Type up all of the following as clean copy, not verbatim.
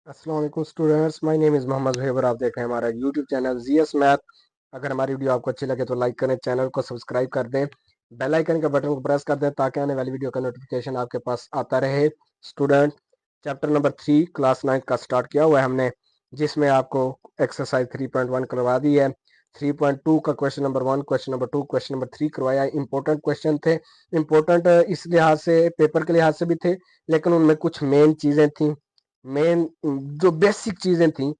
अस्सलाम वालेकुम students, my name is Mohammad Zuhaib और आप देख रहे हैं हमारा यूट्यूब चैनल जीएस मैथ। अगर हमारी वीडियो आपको अच्छी लगे तो लाइक करें, चैनल को सब्सक्राइब कर दें, बेल आइकन के बटन को प्रेस कर दें ताकि आने वाली वीडियो का नोटिफिकेशन आपके पास आता रहे। स्टूडेंट, चैप्टर नंबर 3 क्लास 9 का स्टार्ट किया हुआ है हमने, जिसमें आपको एक्सरसाइज 3.1 करवा दी है। 3.2 का question number 1, question number 2, question number 3 करवाया। इंपॉर्टेंट क्वेश्चन थे, इंपॉर्टेंट इस लिहाज से, पेपर के लिहाज से भी थे, लेकिन उनमें कुछ मेन चीज़ें थी, मेन जो बेसिक चीजें थी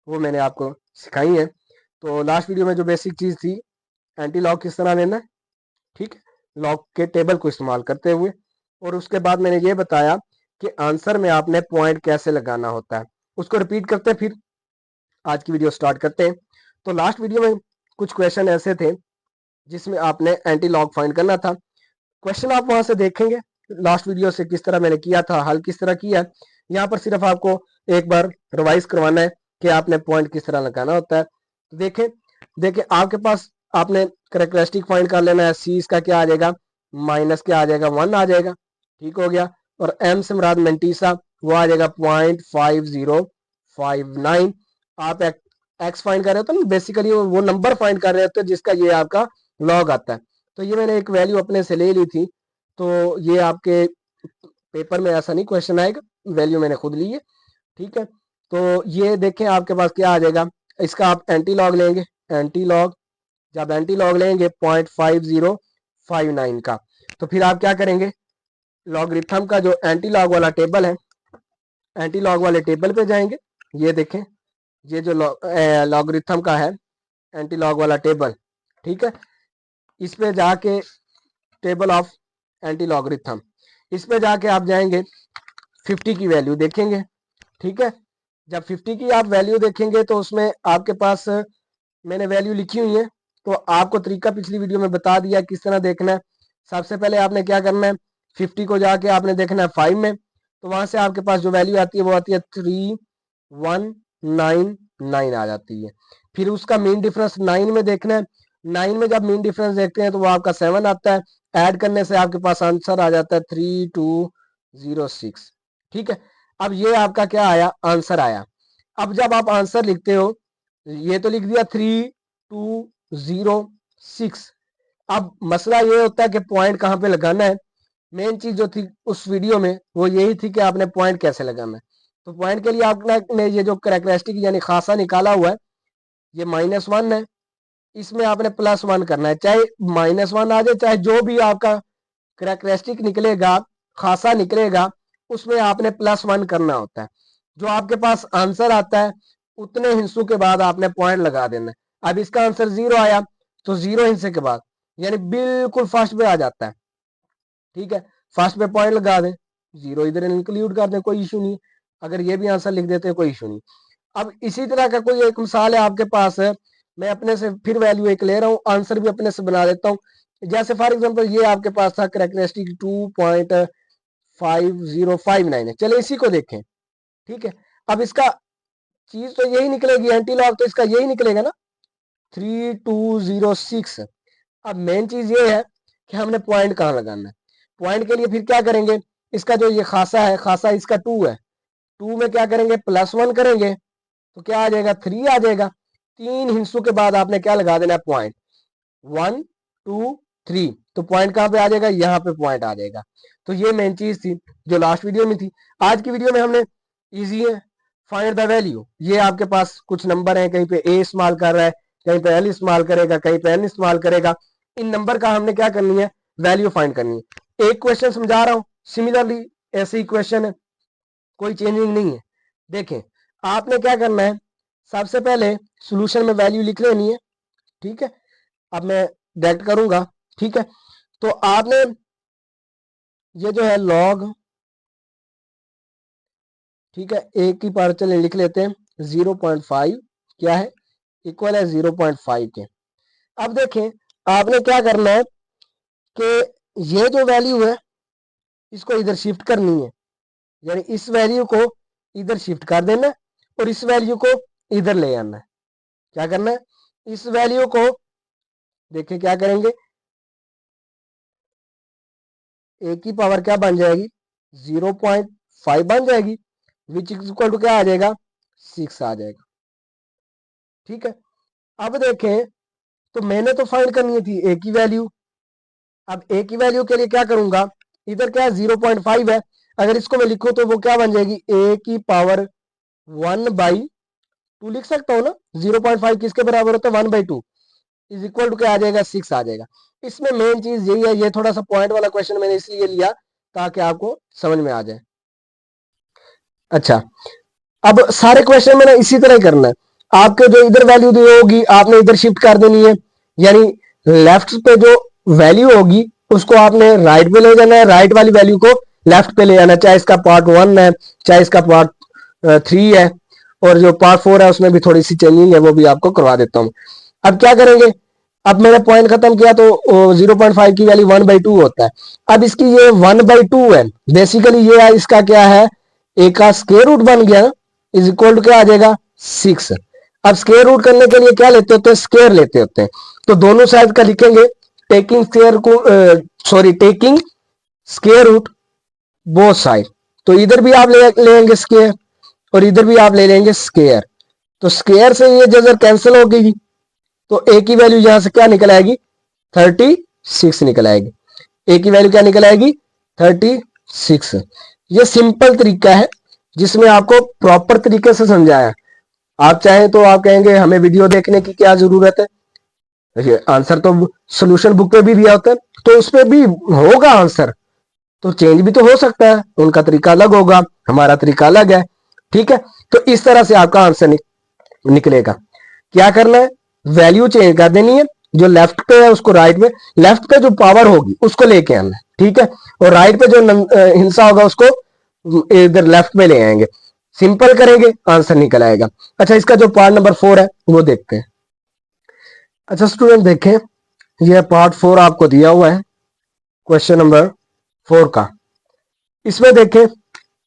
वो मैंने आपको सिखाई हैं। तो लास्ट वीडियो में जो बेसिक चीज थी, एंटी लॉग किस तरह लेना है, ठीक है, लॉग के टेबल को इस्तेमाल करते हुए, और उसके बाद मैंने ये बताया कि आंसर में आपने पॉइंट कैसे लगाना होता है। उसको रिपीट करते हैं, फिर आज की वीडियो स्टार्ट करते हैं। तो लास्ट वीडियो में कुछ क्वेश्चन ऐसे थे जिसमें आपने एंटी लॉग फाइंड करना था। क्वेश्चन आप वहां से देखेंगे लास्ट वीडियो से, किस तरह मैंने किया था, हल किस तरह किया। यहाँ पर सिर्फ आपको एक बार रिवाइज करवाना है कि आपने पॉइंट किस तरह लगाना होता है। तो देखें देखें आपके पास, आपने करेक्टरिस्टिक फाइंड कर लेना है। सी इसका क्या आ जाएगा, माइनस क्या आ जाएगा, 1 आ जाएगा, ठीक हो गया। और एम से मुराद मेंटीसा, वो आ जाएगा 0.5059। आप एक्स फाइंड कर रहे हो तो बेसिकली वो नंबर फाइंड कर रहे होते हैं जिसका ये आपका लॉग आता है। तो ये मैंने एक वैल्यू अपने से ले ली थी, तो ये आपके पेपर में ऐसा नहीं क्वेश्चन आएगा, वैल्यू मैंने खुद ली है, ठीक है। तो ये देखें आपके पास क्या आ जाएगा, इसका आप एंटी लॉग लेंगे। एंटी लॉग, जब एंटी लॉग लेंगे 0.5059 का, तो फिर आप क्या करेंगे, लॉगरिथम का जो एंटी लॉग वाला टेबल है, एंटी लॉग वाले टेबल पे जाएंगे। ये देखें, ये जो लॉगरिथम का है एंटी लॉग वाला टेबल, ठीक है, इस पे जाके टेबल ऑफ एंटी लॉगरिथम, इस पे जाके आप जाएंगे, 50 की वैल्यू देखेंगे, ठीक है। जब 50 की आप वैल्यू देखेंगे तो उसमें आपके पास मैंने वैल्यू लिखी हुई है, तो आपको तरीका पिछली वीडियो में बता दिया किस तरह देखना है। सबसे पहले आपने क्या करना है, 50 को जाके आपने देखना है 5 में, तो वहां से आपके पास जो वैल्यू आती है वो आती है 3199 आ जाती है। फिर उसका मीन डिफरेंस 9 में देखना है। 9 में जब मीन डिफरेंस देखते हैं तो वो आपका 7 आता है, ऐड करने से आपके पास आंसर आ जाता है 3206, ठीक है। अब ये आपका क्या आया, आंसर आया। अब जब आप आंसर लिखते हो, ये तो लिख दिया 3206। अब मसला ये होता है कि पॉइंट कहाँ पे लगाना है। मेन चीज जो थी उस वीडियो में वो यही थी कि आपने पॉइंट कैसे लगाना है। तो पॉइंट के लिए आपने ये जो करेक्टरिस्टिक यानी खासा निकाला हुआ है, ये -1 है, इसमें आपने +1 करना है। चाहे -1 आ जाए, चाहे जो भी आपका करेक्टरिस्टिक निकलेगा, खासा निकलेगा, उसमें आपने +1 करना होता है। जो आपके पास आंसर आता है उतने हिस्सों के बाद आपने पॉइंट लगा देना है। अब इसका आंसर 0 आया तो 0 हिस्से के बाद यानी बिल्कुल फर्स्ट पे आ जाता है, ठीक है। फर्स्ट पे पॉइंट लगा दें, 0 इधर इंक्लूड कर दें, कोई इशू नहीं। अगर ये भी आंसर लिख देते हैं कोई इशू नहीं। अब इसी तरह का कोई एक मिसाल है आपके पास है, मैं अपने से फिर वैल्यू एक ले रहा हूँ, आंसर भी अपने से बना देता हूँ। जैसे फॉर एग्जांपल ये आपके पास था करेक्टरिस्टिक 2.5059 है, चले इसी को देखें, ठीक है। अब इसका चीज तो यही निकलेगी, एंटी लॉग तो इसका यही निकलेगा ना, 3206। अब मेन चीज ये है कि हमने पॉइंट कहाँ लगाना है। पॉइंट के लिए फिर क्या करेंगे, इसका जो ये खासा है, खासा इसका 2 है, 2 में क्या करेंगे, +1 करेंगे तो क्या आ जाएगा, 3 आ जाएगा। 3 हिस्सों के बाद आपने क्या लगा देना है, पॉइंट 1 2 3, तो पॉइंट कहाँ पे आ जाएगा, यहाँ पे पॉइंट आ जाएगा। तो ये मेन चीज थी जो लास्ट वीडियो में थी। आज की वीडियो में हमने इजी है, फाइंड द वैल्यू। ये आपके पास कुछ नंबर है, कहीं पे ए इस्तेमाल कर रहा है, कहीं पे एल इस्तेमाल करेगा, कहीं पे एन इस्तेमाल करेगा। इन नंबर का हमने क्या करनी है, वैल्यू फाइंड करनी है। एक क्वेश्चन समझा रहा हूं, सिमिलरली ऐसे ही क्वेश्चन है, कोई चेंजिंग नहीं है। देखें, आपने क्या करना है, सबसे पहले सोल्यूशन में वैल्यू लिख लेनी है, ठीक है। अब मैं डायरेक्ट करूंगा, ठीक है। तो आपने ये जो है लॉग, ठीक है, एक की पावर चले लिख लेते हैं, 0.5 क्या है, इक्वल है 0.5 के। अब देखें, आपने क्या करना है कि ये जो वैल्यू है इसको इधर शिफ्ट करनी है, यानी इस वैल्यू को इधर शिफ्ट कर देना है और इस वैल्यू को इधर ले आना है। क्या करना है, इस वैल्यू को देखिए क्या करेंगे, ए की पावर क्या बन जाएगी, 0.5 बन जाएगी। विच इज इक्वल टू क्या आ जाएगा, 6 आ जाएगा। ठीक है, अब देखें तो मैंने तो फाइंड करनी थी ए की वैल्यू। अब ए की वैल्यू के लिए क्या करूंगा, इधर क्या है 0.5 है, अगर इसको मैं लिखूं तो वो क्या बन जाएगी, ए की पावर 1/2 लिख सकता हूं ना। 0.5 किसके बराबर होता है, 1/2 इज इक्वल टू क्या आ जाएगा, 6 आ जाएगा। इसमें मेन चीज यही है, ये थोड़ा सा पॉइंट वाला क्वेश्चन मैंने इसलिए लिया ताकि आपको समझ में आ जाए। अच्छा, अब सारे क्वेश्चन में ना इसी तरह ही करना है। आपके जो इधर वैल्यू दी होगी आपने इधर शिफ्ट कर देनी है, यानी लेफ्ट पे जो वैल्यू होगी उसको आपने राइट पे ले जाना है, राइट वाली वैल्यू को लेफ्ट पे ले जाना है, चाहे इसका पार्ट 1 है चाहे इसका पार्ट 3 है, और जो पार्ट 4 है उसमें भी थोड़ी सी चेंजिंग है वो भी आपको करवा देता हूं। अब क्या करेंगे, अब मैंने पॉइंट खत्म किया तो 0.5 की वैल्यू 1/2 होता है। अब इसकी ये 1/2 है, बेसिकली ये इसका क्या है, ए का स्क्वायर रूट बन गया, इज इक्वल टू क्या आ जाएगा, 6। अब स्क्वायर रूट करने के लिए क्या लेते होते हैं, स्क्वायर लेते होते हैं। तो दोनों साइड का लिखेंगे टेकिंग स्क्वायर को, sorry taking square root both side. तो इधर भी आप लेंगे स्क्वायर और इधर भी आप ले लेंगे स्क्वायर, तो स्क्वायर से ये जगह कैंसिल हो गई, तो ए की वैल्यू यहां से क्या निकल आएगी, 36 निकल आएगी। ए की वैल्यू क्या निकल आएगी, 36। ये सिंपल तरीका है जिसमें आपको प्रॉपर तरीके से समझाया। आप चाहें तो आप कहेंगे हमें वीडियो देखने की क्या जरूरत है, देखिए आंसर तो सोल्यूशन बुक पे भी दिया होता है, तो उस पर भी होगा आंसर, तो चेंज भी तो हो सकता है, उनका तरीका अलग होगा हमारा तरीका अलग है। ठीक है, तो इस तरह से आपका आंसर निकलेगा। क्या करना है, वैल्यू चेंज कर देनी है, जो लेफ्ट पे है उसको राइट में, लेफ्ट पे जो पावर होगी उसको लेके आना है, ठीक है, और राइट पे जो हिस्सा होगा उसको इधर लेफ्ट में ले आएंगे, सिंपल करेंगे आंसर निकल आएगा। अच्छा, इसका जो पार्ट नंबर 4 है वो देखते हैं। अच्छा स्टूडेंट देखें, यह पार्ट 4 आपको दिया हुआ है क्वेश्चन नंबर 4 का। इसमें देखें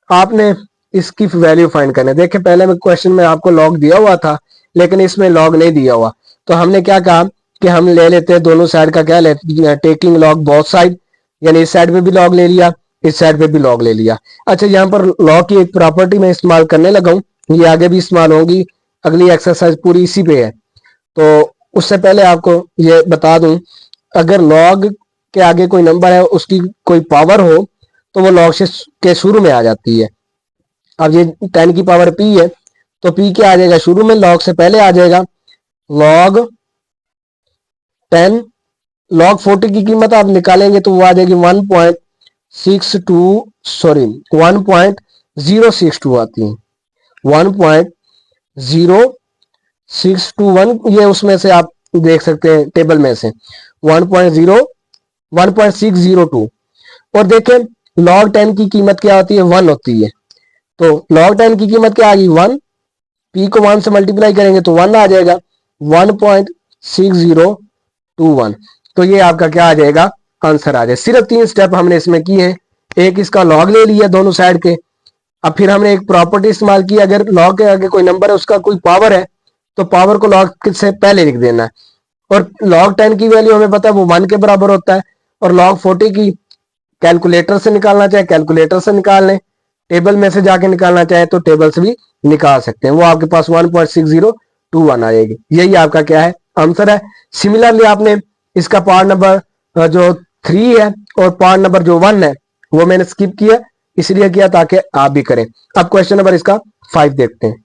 आपने इसकी वैल्यू फाइंड करनी है। देखें पहले में क्वेश्चन में आपको लॉग दिया हुआ था लेकिन इसमें लॉग नहीं दिया हुआ, तो हमने क्या कहा कि हम ले लेते हैं दोनों साइड का, क्या लेते हैं, टेकिंग लॉग बोथ साइड, यानी इस साइड पे भी लॉग ले लिया इस साइड पे भी लॉग ले लिया। अच्छा, यहाँ पर लॉग की एक प्रॉपर्टी मैं इस्तेमाल करने लगा हूँ, ये आगे भी इस्तेमाल होगी, अगली एक्सरसाइज पूरी इसी पे है। तो उससे पहले आपको ये बता दूं, अगर लॉग के आगे कोई नंबर है उसकी कोई पावर हो तो वो लॉग के शुरू में आ जाती है। अब ये 10 की पावर p है तो p क्या आ जाएगा, शुरू में लॉग से पहले आ जाएगा लॉग 10। लॉग 40 की कीमत आप निकालेंगे तो वो आ जाएगी 1.62, सॉरी 1.062 आती है, 1.0621, ये उसमें से आप देख सकते हैं टेबल में से 1.602। और देखें लॉग 10 की कीमत क्या होती है, 1 होती है, तो लॉग 10 की कीमत क्या आ गई 1, p को 1 से मल्टीप्लाई करेंगे तो 1 आ जाएगा, 1.6021। तो ये आपका क्या आ जाएगा, आंसर आ जाए। सिर्फ 3 स्टेप हमने इसमें किए हैं, एक इसका लॉग ले लिया दोनों साइड के, अब फिर हमने एक प्रॉपर्टी इस्तेमाल की, अगर लॉग के आगे कोई नंबर है उसका कोई पावर है तो पावर को लॉग से पहले लिख देना है, और लॉग 10 की वैल्यू हमें पता है वो 1 के बराबर होता है, और लॉग 40 की कैलकुलेटर से निकालना चाहे कैलकुलेटर से निकाल लें, टेबल में से जाके निकालना चाहे तो टेबल से भी निकाल सकते हैं, वो आपके पास 1.6021 आ जाएगी। यही आपका क्या है, आंसर है। सिमिलरली आपने इसका पार्ट नंबर जो 3 है और पार्ट नंबर जो 1 है वो मैंने स्किप किया, इसलिए किया ताकि आप भी करें। अब क्वेश्चन नंबर इसका 5 देखते हैं।